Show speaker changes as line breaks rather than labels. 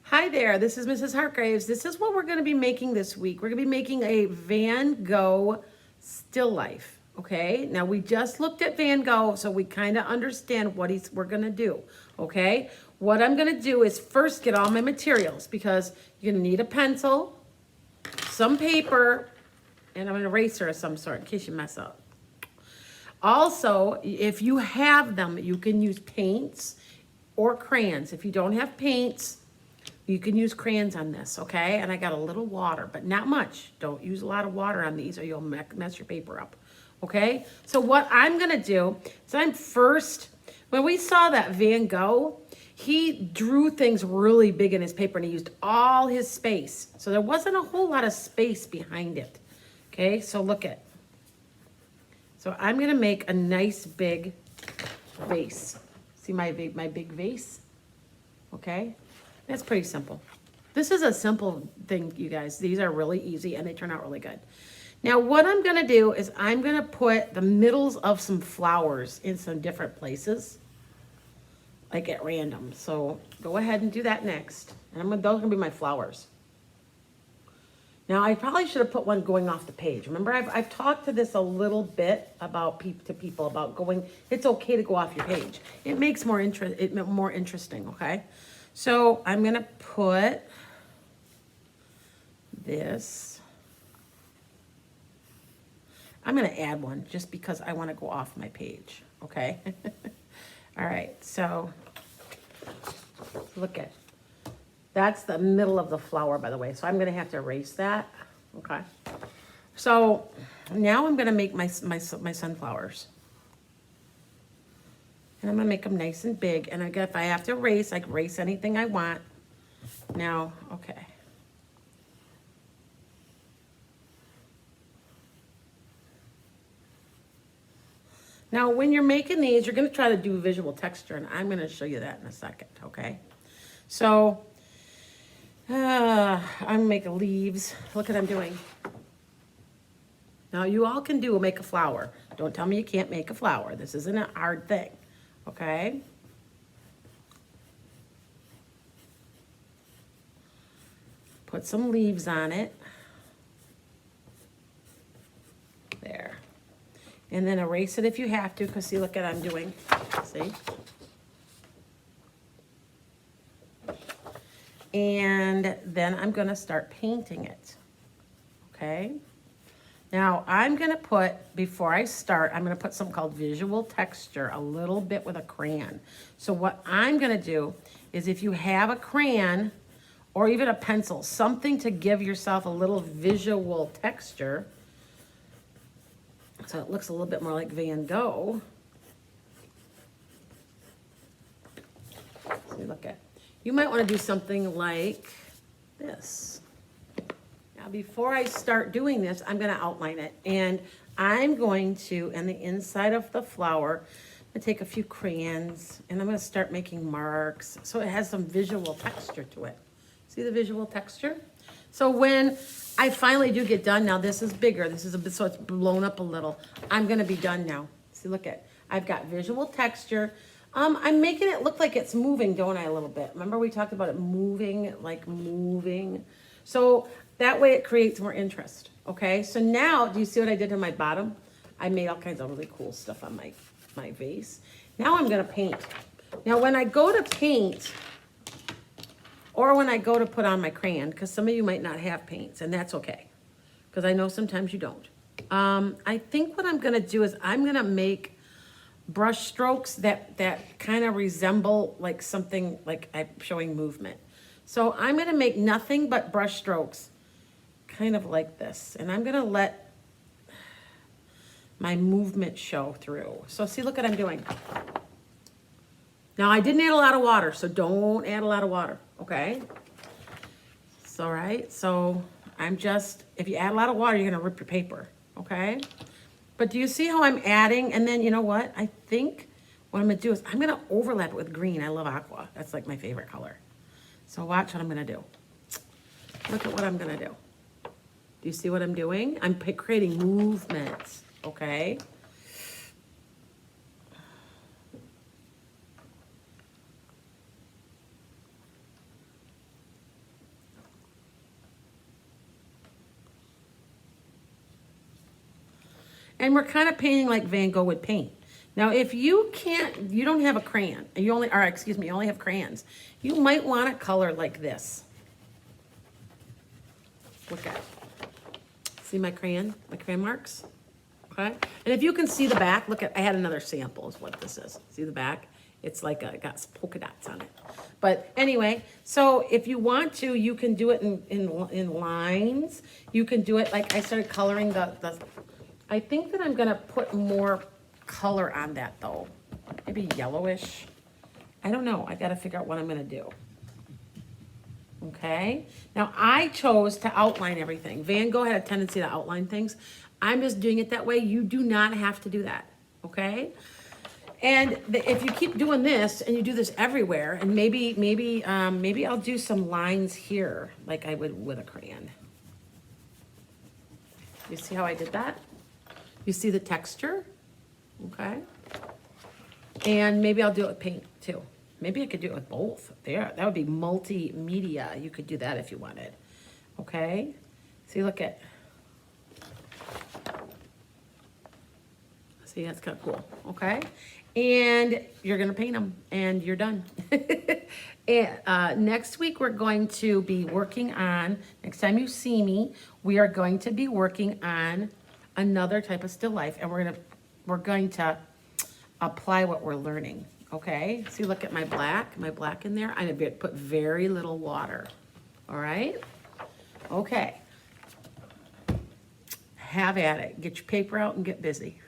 Hi there, this is Mrs. Hartgraves. This is what we're going to be making this week. We're going to be making a Van Gogh still life, okay? Now we just looked at Van Gogh, so we kind of understand what we're going to do, okay? What I'm going to do is first get all my materials because you're going to need a pencil, some paper, and an eraser of some sort in case you mess up. Also, if you have them, you can use paints or crayons. If you don't have paints, you can use crayons on this, okay? And I got a little water, but not much. Don't use a lot of water on these or you'll mess your paper up, okay? So what I'm gonna do is when we saw that Van Gogh, he drew things really big in his paper and he used all his space. So there wasn't a whole lot of space behind it, okay? So look at. So I'm gonna make a nice big vase. See my big vase, okay? That's pretty simple. This is a simple thing, you guys. These are really easy and they turn out really good. Now what I'm gonna do is I'm gonna put the middles of some flowers in some different places, like at random. So go ahead and do that next. And those are gonna be my flowers. Now I probably should have put one going off the page. Remember I've talked to this a little bit about people about going, it's okay to go off your page. It makes more interesting, okay? So I'm gonna put this. I'm gonna add one just because I wanna go off my page, okay? All right, so look at, that's the middle of the flower, by the way. So I'm gonna have to erase that, okay? So now I'm gonna make my sunflowers. And I'm gonna make them nice and big. And if I have to erase, I can erase anything I want. Now, okay. Now, when you're making these, you're gonna try to do visual texture, and I'm gonna show you that in a second, okay? So, I'm making leaves. Look what I'm doing. Now, you all can make a flower. Don't tell me you can't make a flower. This isn't a hard thing. Okay. Put some leaves on it. There. And then erase it if you have to, because see, look what I'm doing. See? And then I'm going to start painting it. Okay. Now I'm gonna before I start, I'm gonna put something called visual texture, a little bit with a crayon. So what I'm gonna do is if you have a crayon or even a pencil, something to give yourself a little visual texture, so it looks a little bit more like Van Gogh. So look at, you might wanna do something like this. Now, before I start doing this, I'm going to outline it. And I'm going to, in the inside of the flower, I'm going to take a few crayons and I'm going to start making marks so it has some visual texture to it. See the visual texture? So when I finally do get done, now this is bigger. This is a bit, so it's blown up a little. I'm going to be done now. See, look at, I've got visual texture. I'm making it look like it's moving, don't I, a little bit? Remember we talked about it moving, like moving. So that way it creates more interest, okay? So now, do you see what I did to my bottom? I made all kinds of really cool stuff on my vase. Now I'm gonna paint. Now when I go to paint, or when I go to put on my crayon, because some of you might not have paints, and that's okay, because I know sometimes you don't. I think what I'm gonna do is I'm gonna make brush strokes that kind of resemble like something like I'm showing movement. So I'm gonna make nothing but brush strokes, kind of like this. And I'm gonna let my movement show through. So see, look what I'm doing. Now I didn't add a lot of water, so don't add a lot of water, okay? It's all right, so if you add a lot of water, you're gonna rip your paper, okay? But do you see how I'm adding? And then you know what? I think what I'm gonna do is I'm gonna overlap it with green. I love aqua, that's like my favorite color. So watch what I'm gonna do. Look at what I'm gonna do. Do you see what I'm doing? I'm creating movements, okay? And we're kind of painting like Van Gogh would paint. Now, if you don't have a crayon, you only have crayons, you might want to color like this. Look at it. See my crayon marks? Okay. And if you can see the back, look at, I had another sample is what this is. See the back? It's like it got polka dots on it. But anyway, so if you want to, you can do it in lines. You can do it like I started coloring I think that I'm gonna put more color on that though. Maybe yellowish. I don't know. I gotta figure out what I'm gonna do. Okay. Now I chose to outline everything. Van Gogh had a tendency to outline things. I'm just doing it that way. You do not have to do that. Okay. And if you keep doing this and you do this everywhere, and maybe I'll do some lines here like I would with a crayon. You see how I did that? You see the texture? Okay. And maybe I'll do it with paint too. Maybe I could do it with both. There, that would be multimedia. You could do that if you wanted. Okay. See, look at. See, that's kind of cool. Okay. And you're going to paint them and you're done. And, next week, we're going to be working on, next time you see me, we are going to be working on another type of still life. And we're going to apply what we're learning. Okay. See, look at my black in there. I'm going to put very little water. All right. Okay. Have at it. Get your paper out and get busy.